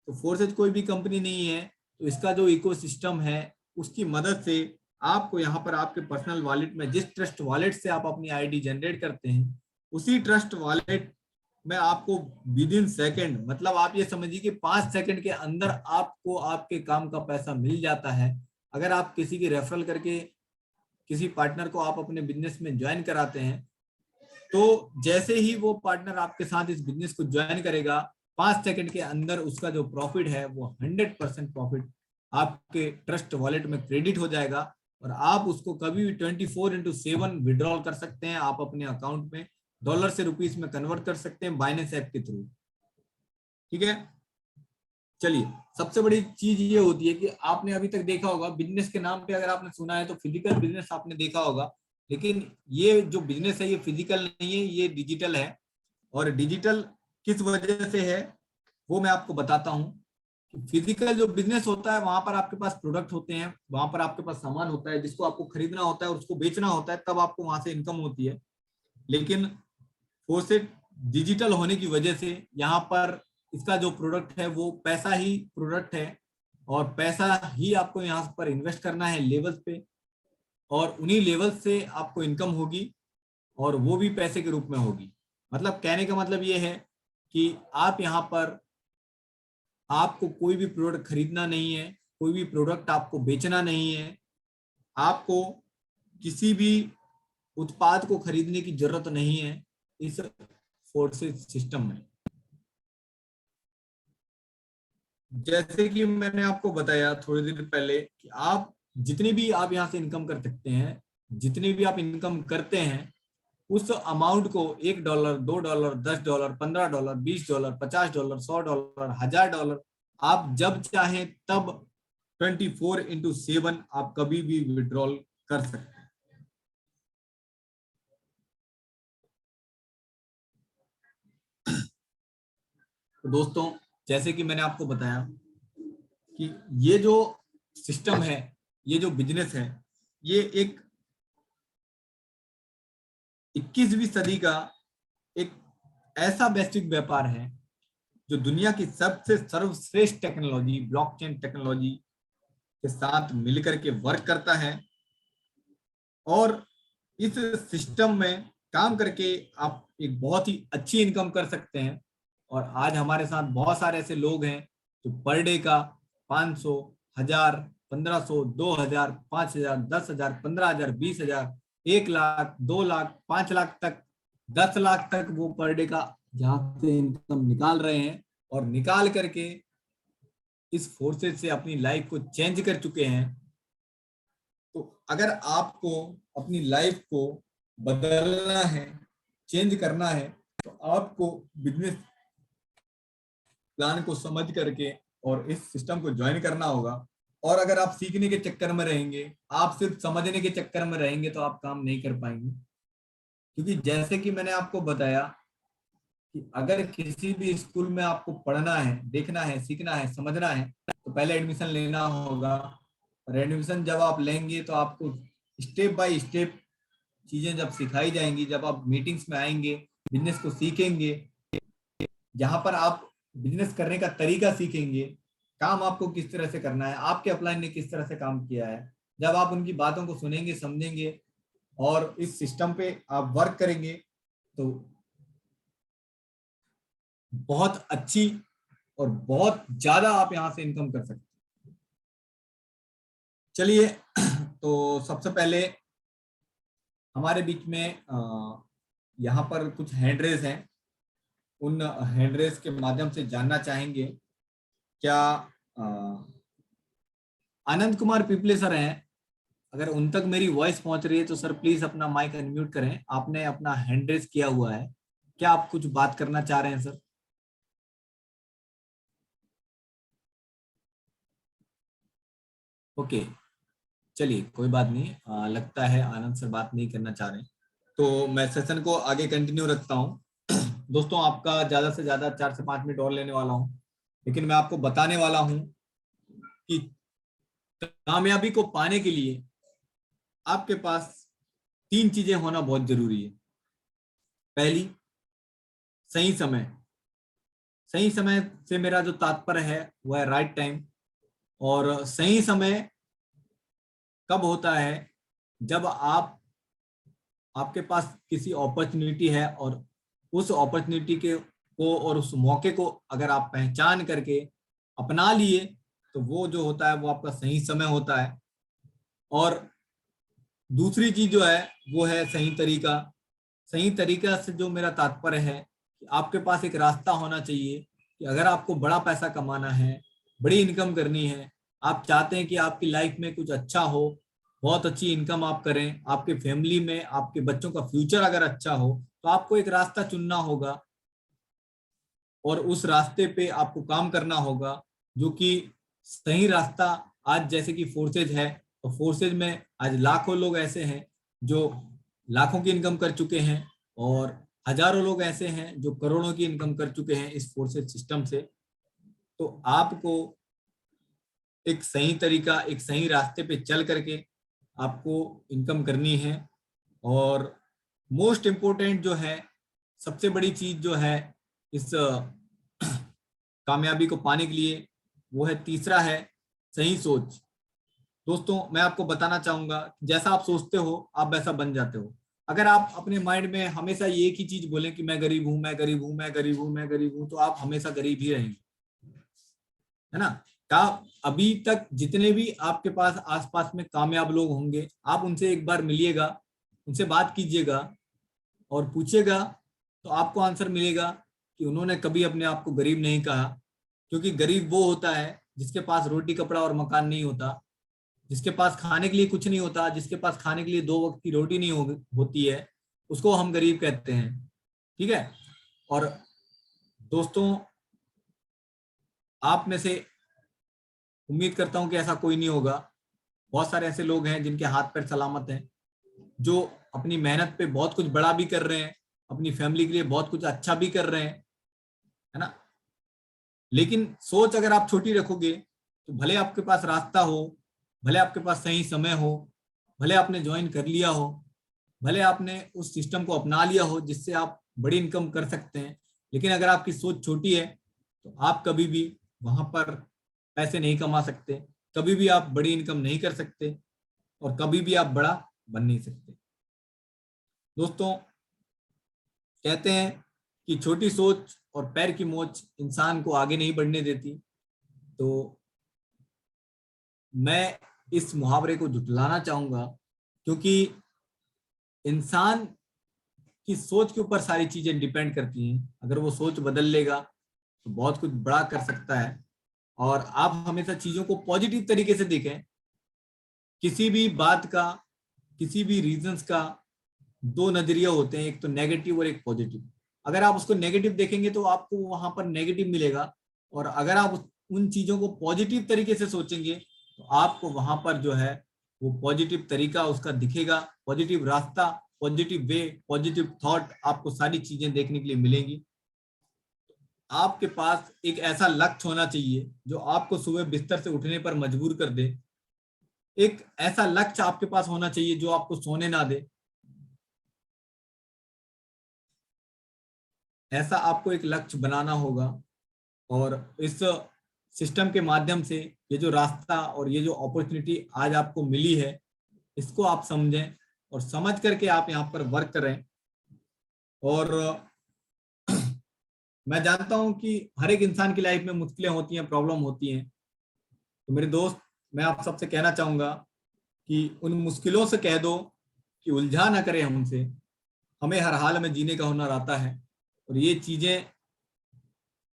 तो फोर्सेज कोई भी कंपनी नहीं है, तो इसका जो इकोसिस्टम है उसकी मदद से आपको यहाँ पर आपके पर्सनल वॉलेट में, जिस ट्रस्ट वॉलेट से आप अपनी आईडी जनरेट करते हैं, उसी ट्रस्ट वॉलेट में आपको विद इन सेकेंड, मतलब आप ये समझिए कि 5 सेकंड के अंदर आपको आपके काम का पैसा मिल जाता है। अगर आप किसी की रेफरल करके किसी पार्टनर को आप अपने बिजनेस में ज्वाइन कराते हैं, तो जैसे ही वो पार्टनर आपके साथ इस बिजनेस को ज्वाइन करेगा, 5 सेकंड के अंदर उसका जो प्रॉफिट है वो 100% प्रॉफिट आपके ट्रस्ट वॉलेट में क्रेडिट हो जाएगा और आप उसको कभी भी 24/7 विड्रॉल कर सकते हैं। आप अपने अकाउंट में डॉलर से रुपीस में कन्वर्ट कर सकते हैं बाइनेंस ऐप के थ्रू। ठीक है, चलिए, सबसे बड़ी चीज ये होती है कि आपने अभी तक देखा होगा बिजनेस के नाम पे अगर आपने सुना है तो फिजिकल बिजनेस आपने देखा होगा, लेकिन ये जो बिजनेस है ये फिजिकल नहीं है, ये डिजिटल है। और डिजिटल किस वजह से है वो मैं आपको बताता हूँ। फिजिकल जो बिजनेस होता है वहां पर आपके पास प्रोडक्ट होते हैं, वहां पर आपके पास सामान होता है जिसको आपको खरीदना होता है और उसको बेचना होता है, तब आपको वहां से इनकम होती है। लेकिन फोर्सेट डिजिटल होने की वजह से यहाँ पर इसका जो प्रोडक्ट है वो पैसा ही प्रोडक्ट है और पैसा ही आपको यहाँ पर इन्वेस्ट करना है लेवल्स पे, और उन्हीं लेवल्स से आपको इनकम होगी और वो भी पैसे के रूप में होगी। मतलब कहने का मतलब ये है कि आप यहाँ पर आपको कोई भी प्रोडक्ट खरीदना नहीं है, कोई भी प्रोडक्ट आपको बेचना नहीं है, आपको किसी भी उत्पाद को खरीदने की जरूरत नहीं है इस फोर्सेस सिस्टम में। जैसे कि मैंने आपको बताया थोड़ी देर पहले कि आप जितनी भी आप यहाँ से इनकम कर सकते हैं, जितनी भी आप इनकम करते हैं, उस अमाउंट को $1, $2, $10, $15, $20, $50, $100, $1000 आप जब चाहें तब 24/7 आप कभी भी विड्रॉल कर सकते हैं। तो दोस्तों, जैसे कि मैंने आपको बताया कि ये जो सिस्टम है, ये जो बिजनेस है, ये एक 21वीं सदी का एक ऐसा वैश्विक व्यापार है जो दुनिया की सबसे सर्वश्रेष्ठ टेक्नोलॉजी, ब्लॉकचेन टेक्नोलॉजी के साथ मिलकर के वर्क करता है। और इस सिस्टम में काम करके आप एक बहुत ही अच्छी इनकम कर सकते हैं। और आज हमारे साथ बहुत सारे ऐसे लोग हैं जो पर डे का 500, 1000, 1500, 2000, 5000, 10,000, 15,000, 20,000, 1 लाख, 2 लाख, 5 लाख तक, 10 लाख तक वो पर डे का यहाँ से इनकम निकाल रहे हैं और निकाल करके इस फोर्सेज से अपनी लाइफ को चेंज कर चुके हैं। तो अगर आपको अपनी लाइफ को बदलना है, चेंज करना है, तो आपको बिजनेस प्लान को समझ करके और इस सिस्टम को ज्वाइन करना होगा। और अगर आप सीखने के चक्कर में रहेंगे, आप सिर्फ समझने के चक्कर में रहेंगे, तो आप काम नहीं कर पाएंगे। क्योंकि जैसे कि मैंने आपको बताया कि अगर किसी भी स्कूल में आपको पढ़ना है, देखना है, सीखना है, समझना है, तो पहले एडमिशन लेना होगा। और एडमिशन जब आप लेंगे तो आपको स्टेप बाय स्टेप चीजें जब सिखाई जाएंगी, जब आप मीटिंग्स में आएंगे, बिजनेस को सीखेंगे, जहां पर आप बिजनेस करने का तरीका सीखेंगे, काम आपको किस तरह से करना है, आपके अपलाइन ने किस तरह से काम किया है, जब आप उनकी बातों को सुनेंगे, समझेंगे और इस सिस्टम पे आप वर्क करेंगे, तो बहुत अच्छी और बहुत ज्यादा आप यहां से इनकम कर सकते हैं। चलिए, तो सबसे पहले हमारे बीच में यहाँ पर कुछ हैंड रेज हैं। उन हैंड रेज के माध्यम से जानना चाहेंगे, क्या आनंद कुमार पीपले सर हैं? अगर उन तक मेरी वॉइस पहुंच रही है तो सर प्लीज अपना माइक अनम्यूट करें। आपने अपना हैंड रेज किया हुआ है, क्या आप कुछ बात करना चाह रहे हैं सर? ओके, चलिए कोई बात नहीं। लगता है आनंद सर बात नहीं करना चाह रहे हैं, तो मैं सेशन को आगे कंटिन्यू रखता हूँ। दोस्तों, आपका ज्यादा से ज्यादा 4 से 5 मिनट और लेने वाला हूँ, लेकिन मैं आपको बताने वाला हूँ कि कामयाबी को पाने के लिए आपके पास 3 चीजें होना बहुत जरूरी है। पहली, सही समय। सही समय से मेरा जो तात्पर्य है वह है राइट टाइम। और सही समय कब होता है? जब आपके पास किसी अपॉर्चुनिटी है और उस अपॉर्चुनिटी को और उस मौके को अगर आप पहचान करके अपना लिए, तो वो जो होता है वो आपका सही समय होता है। और दूसरी चीज जो है वो है सही तरीका। सही तरीका से जो मेरा तात्पर्य है कि आपके पास एक रास्ता होना चाहिए कि अगर आपको बड़ा पैसा कमाना है, बड़ी इनकम करनी है, आप चाहते हैं कि आपकी लाइफ में कुछ अच्छा हो, बहुत अच्छी इनकम आप करें, आपके फैमिली में आपके बच्चों का फ्यूचर अगर अच्छा हो, तो आपको एक रास्ता चुनना होगा और उस रास्ते पे आपको काम करना होगा, जो कि सही रास्ता। आज जैसे कि फोर्सेज है, तो फोर्सेज में आज लाखों लोग ऐसे हैं जो लाखों की इनकम कर चुके हैं और हजारों लोग ऐसे हैं जो करोड़ों की इनकम कर चुके हैं इस फोर्सेज सिस्टम से। तो आपको एक सही तरीका, एक सही रास्ते पे चल करके आपको इनकम करनी है। और मोस्ट इम्पोर्टेंट जो है, सबसे बड़ी चीज जो है इस कामयाबी को पाने के लिए, वो है तीसरा है सही सोच। दोस्तों, मैं आपको बताना चाहूंगा, जैसा आप सोचते हो आप वैसा बन जाते हो। अगर आप अपने माइंड में हमेशा एक ही चीज बोलें कि मैं गरीब हूं, मैं गरीब हूं, मैं गरीब हूं, मैं गरीब हूं, तो आप हमेशा गरीब ही रहेंगे, है ना। अभी तक जितने भी आपके पास आसपास में कामयाब लोग होंगे, आप उनसे एक बार मिलिएगा, उनसे बात कीजिएगा और पूछिएगा, तो आपको आंसर मिलेगा कि उन्होंने कभी अपने आप को गरीब नहीं कहा। क्योंकि गरीब वो होता है जिसके पास रोटी कपड़ा और मकान नहीं होता, जिसके पास खाने के लिए कुछ नहीं होता, जिसके पास खाने के लिए 2 वक्त की रोटी नहीं होती है, उसको हम गरीब कहते हैं। ठीक है। और दोस्तों, आप में से उम्मीद करता हूं कि ऐसा कोई नहीं होगा। बहुत सारे ऐसे लोग हैं जिनके हाथ पैर सलामत हैं, जो अपनी मेहनत पे बहुत कुछ बड़ा भी कर रहे हैं, अपनी फैमिली के लिए बहुत कुछ अच्छा भी कर रहे हैं, है ना। लेकिन सोच अगर आप छोटी रखोगे, तो भले आपके पास रास्ता हो, भले आपके पास सही समय हो, भले आपने ज्वाइन कर लिया हो, भले आपने उस सिस्टम को अपना लिया हो जिससे आप बड़ी इनकम कर सकते हैं, लेकिन अगर आपकी सोच छोटी है तो आप कभी भी वहां पर पैसे नहीं कमा सकते, कभी भी आप बड़ी इनकम नहीं कर सकते और कभी भी आप बड़ा बन नहीं सकते। दोस्तों, कहते हैं कि छोटी सोच और पैर की मोच इंसान को आगे नहीं बढ़ने देती। तो मैं इस मुहावरे को जुटलाना चाहूंगा, क्योंकि इंसान की सोच के ऊपर सारी चीजें डिपेंड करती हैं। अगर वो सोच बदल लेगा तो बहुत कुछ बड़ा कर सकता है। और आप हमेशा चीजों को पॉजिटिव तरीके से देखें। किसी भी बात का किसी भी रीजंस का दो नजरिया होते हैं, एक तो नेगेटिव और एक पॉजिटिव। अगर आप उसको नेगेटिव देखेंगे तो आपको वहां पर नेगेटिव मिलेगा, और अगर आप उन चीजों को पॉजिटिव तरीके से सोचेंगे तो आपको वहां पर जो है वो पॉजिटिव तरीका उसका दिखेगा, पॉजिटिव रास्ता, पॉजिटिव वे, पॉजिटिव थॉट, आपको सारी चीजें देखने के लिए मिलेंगी। आपके पास एक ऐसा लक्ष्य होना चाहिए जो आपको सुबह बिस्तर से उठने पर मजबूर कर दे। एक ऐसा लक्ष्य आपके पास होना चाहिए जो आपको सोने ना दे। ऐसा आपको एक लक्ष्य बनाना होगा, और इस सिस्टम के माध्यम से ये जो रास्ता और ये जो अपॉर्चुनिटी आज आपको मिली है, इसको आप समझें और समझ करके आप यहाँ पर वर्क करें। और मैं जानता हूं कि हर एक इंसान की लाइफ में मुश्किलें होती हैं, प्रॉब्लम होती हैं। तो मेरे दोस्त, मैं आप सबसे कहना चाहूंगा कि उन मुश्किलों से कह दो कि उलझा ना करें हमसे, हमें हर हाल में जीने का हुनर आता है। और ये चीजें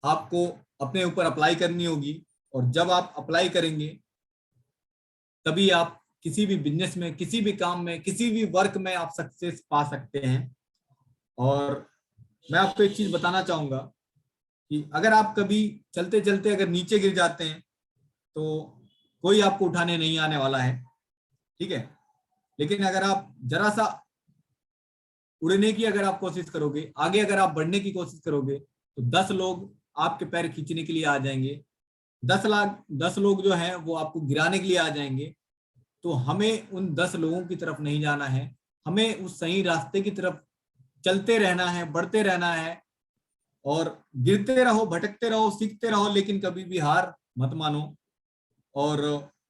आपको अपने ऊपर अप्लाई करनी होगी, और जब आप अप्लाई करेंगे तभी आप किसी भी बिजनेस में, किसी भी काम में, किसी भी वर्क में आप सक्सेस पा सकते हैं। और मैं आपको एक चीज बताना चाहूंगा कि अगर आप कभी चलते चलते अगर नीचे गिर जाते हैं तो कोई आपको उठाने नहीं आने वाला है, ठीक है। लेकिन अगर आप जरा सा उड़ने की अगर आप कोशिश करोगे, आगे अगर आप बढ़ने की कोशिश करोगे, तो 10 लोग आपके पैर खींचने के लिए आ जाएंगे, 10 लोग जो हैं वो आपको गिराने के लिए आ जाएंगे। तो हमें उन 10 लोगों की तरफ नहीं जाना है, हमें उस सही रास्ते की तरफ चलते रहना है, बढ़ते रहना है। और गिरते रहो, भटकते रहो, सीखते रहो, लेकिन कभी भी हार मत मानो। और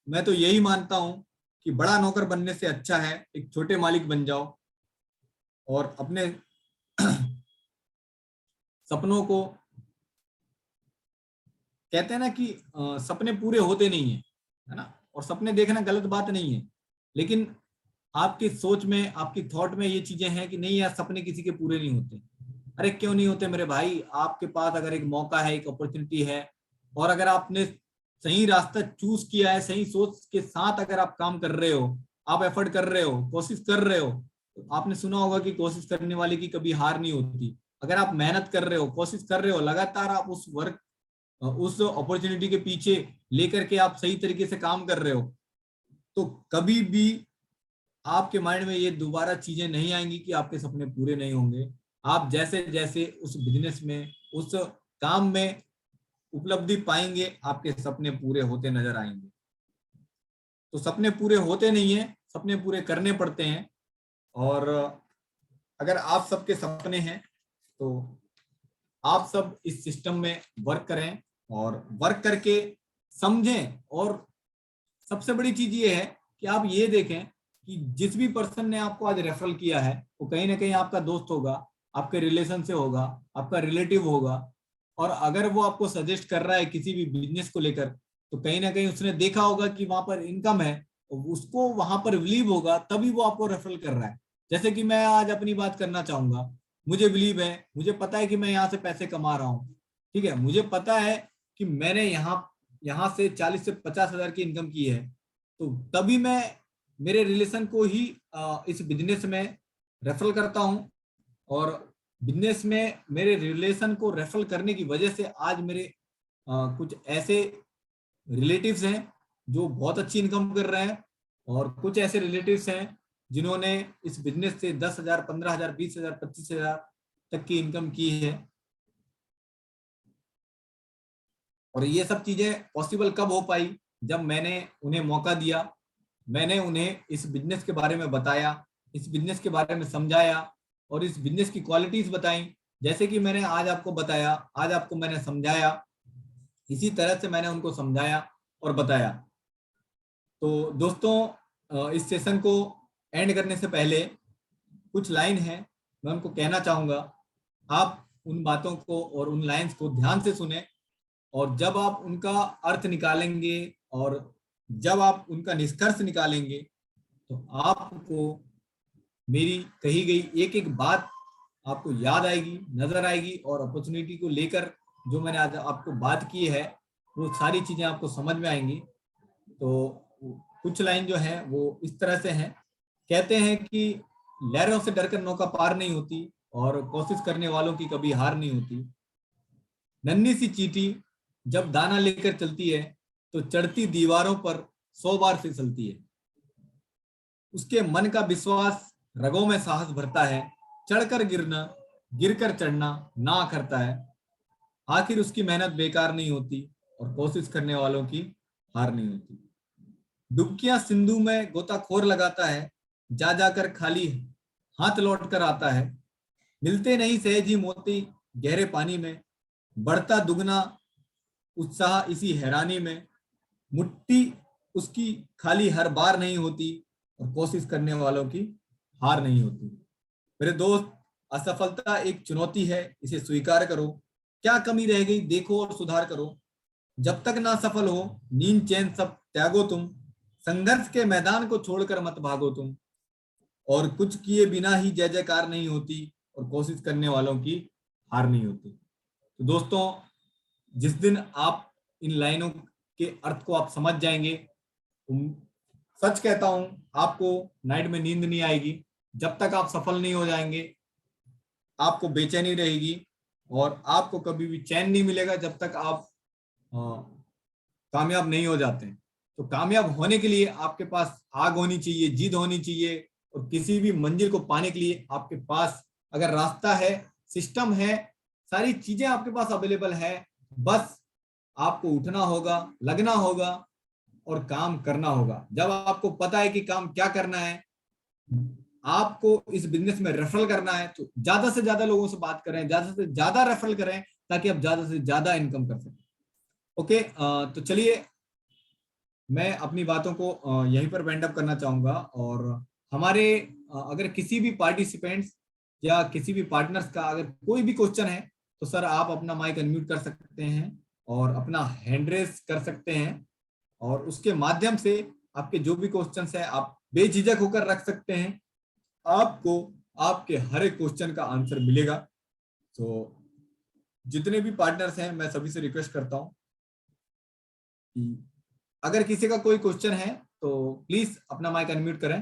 मैं तो यही मानता हूं कि बड़ा नौकर बनने से अच्छा है एक छोटे मालिक बन जाओ, और अपने सपनों को, कहते हैं ना कि सपने पूरे होते नहीं है ना, और सपने देखना गलत बात नहीं है, लेकिन आपकी सोच में, आपकी थॉट में ये चीजें हैं कि नहीं यार, सपने किसी के पूरे नहीं होते। अरे क्यों नहीं होते मेरे भाई? आपके पास अगर एक मौका है, एक अपॉर्चुनिटी है, और अगर आपने सही रास्ता चूज किया है, सही सोच के साथ अगर आप काम कर रहे हो, आप एफर्ट कर रहे हो, कोशिश कर रहे हो, तो आपने सुना होगा कि कोशिश करने वाले की कभी हार नहीं होती। अगर आप मेहनत कर रहे हो, कोशिश कर रहे हो, लगातार आप उस वर्क, उस अपॉर्चुनिटी के पीछे लेकर के आप सही तरीके से काम कर रहे हो, तो कभी भी आपके माइंड में ये दोबारा चीजें नहीं आएंगी कि आपके सपने पूरे नहीं होंगे। आप जैसे जैसे उस बिजनेस में, उस काम में उपलब्धि पाएंगे, आपके सपने पूरे होते नजर आएंगे। तो सपने पूरे होते नहीं है, सपने पूरे करने पड़ते हैं। और अगर आप सबके सपने हैं तो आप सब इस सिस्टम में वर्क करें, और वर्क करके समझें। और सबसे बड़ी चीज ये है कि आप ये देखें कि जिस भी पर्सन ने आपको आज रेफरल किया है वो कहीं ना कहीं आपका दोस्त होगा, आपके रिलेशन से होगा, आपका रिलेटिव होगा। और अगर वो आपको सजेस्ट कर रहा है किसी भी बिजनेस को लेकर, तो कहीं ना कहीं उसने देखा होगा कि वहां पर इनकम है, उसको वहां पर बिलीव होगा, तभी वो आपको रेफरल कर रहा है। जैसे कि मैं आज अपनी बात करना चाहूंगा, मुझे बिलीव है, मुझे पता है कि मैं यहाँ से पैसे कमा रहा हूँ, ठीक है, मुझे पता है कि मैंने यहाँ से 40 से 50 हजार की इनकम की है, तो तभी मैं मेरे रिलेशन को ही इस बिजनेस में रेफरल करता हूँ। और बिजनेस में मेरे रिलेशन को रेफरल करने की वजह से आज मेरे कुछ ऐसे रिलेटिव्स हैं जो बहुत अच्छी इनकम कर रहे हैं, और कुछ ऐसे रिलेटिव्स हैं जिन्होंने इस बिजनेस से 10,000, 15,000, 20,000, 25,000 तक की इनकम की है। और ये सब चीजें पॉसिबल कब हो पाई? जब मैंने उन्हें मौका दिया, मैंने उन्हें इस बिजनेस के बारे में बताया, इस बिजनेस के बारे में समझाया, और इस बिजनेस की क्वालिटीज बताई। जैसे कि मैंने आज आपको बताया, आज आपको मैंने समझाया, इसी तरह से मैंने उनको समझाया और बताया। तो दोस्तों, इस सेशन को एंड करने से पहले कुछ लाइन है, मैं उनको कहना चाहूंगा। आप उन बातों को और उन लाइंस को ध्यान से सुने, और जब आप उनका अर्थ निकालेंगे और जब आप उनका निष्कर्ष निकालेंगे, तो आपको मेरी कही गई एक एक बात आपको याद आएगी, नजर आएगी, और अपॉर्चुनिटी को लेकर जो मैंने आज आपको बात की है वो सारी चीजें आपको समझ में आएंगी। तो कुछ लाइन जो है वो इस तरह से हैं कहते हैं कि लहरों से डरकर नौका पार नहीं होती और कोशिश करने वालों की कभी हार नहीं होती। नन्ही सी चींटी जब दाना लेकर चलती है तो चढ़ती दीवारों पर 100 बार फिसलती है। उसके मन का विश्वास रगों में साहस भरता है, चढ़कर गिरना गिरकर चढ़ना ना करता है। आखिर उसकी मेहनत बेकार नहीं होती और कोशिश करने वालों की हार नहीं होती। डुबकियां सिंधु में गोताखोर लगाता है, जा जाकर खाली हाथ लौट कर आता है। मिलते नहीं सहज ही मोती गहरे पानी में, बढ़ता दुगना उत्साह इसी हैरानी में। मुट्ठी उसकी खाली हर बार नहीं होती और कोशिश करने वालों की हार नहीं होती। मेरे दोस्त, असफलता एक चुनौती है, इसे स्वीकार करो। क्या कमी रह गई देखो और सुधार करो। जब तक ना सफल हो नींद चैन सब त्यागो तुम। संघर्ष के मैदान को छोड़कर मत भागो तुम। और कुछ किए बिना ही जय जयकार नहीं होती और कोशिश करने वालों की हार नहीं होती। तो दोस्तों, जिस दिन आप इन लाइनों के अर्थ को आप समझ जाएंगे, सच कहता हूं आपको नाइट में नींद नहीं आएगी। जब तक आप सफल नहीं हो जाएंगे आपको बेचैनी रहेगी और आपको कभी भी चैन नहीं मिलेगा जब तक आप कामयाब नहीं हो जाते हैं। तो कामयाब होने के लिए आपके पास आग होनी चाहिए, जिद होनी चाहिए, और किसी भी मंजिल को पाने के लिए आपके पास अगर रास्ता है, सिस्टम है, सारी चीजें आपके पास अवेलेबल है, बस आपको उठना होगा, लगना होगा और काम करना होगा। जब आपको पता है कि काम क्या करना है, आपको इस बिजनेस में रेफरल करना है, तो ज्यादा से ज्यादा लोगों से बात करें, ज्यादा से ज्यादा रेफरल करें ताकि आप ज्यादा से ज्यादा इनकम कर सकें। ओके, तो चलिए मैं अपनी बातों को यहीं पर वाइंड अप करना चाहूंगा। और हमारे अगर किसी भी पार्टिसिपेंट्स या किसी भी पार्टनर्स का अगर कोई भी क्वेश्चन है तो सर आप अपना माइक अनम्यूट कर सकते हैं और अपना हैंड रेस कर सकते हैं, और उसके माध्यम से आपके जो भी क्वेश्चंस है आप बेझिझक होकर रख सकते हैं। आपको आपके हर एक क्वेश्चन का आंसर मिलेगा। तो जितने भी पार्टनर्स हैं मैं सभी से रिक्वेस्ट करता हूं कि अगर किसी का कोई क्वेश्चन है तो प्लीज अपना माइक अनम्यूट करें।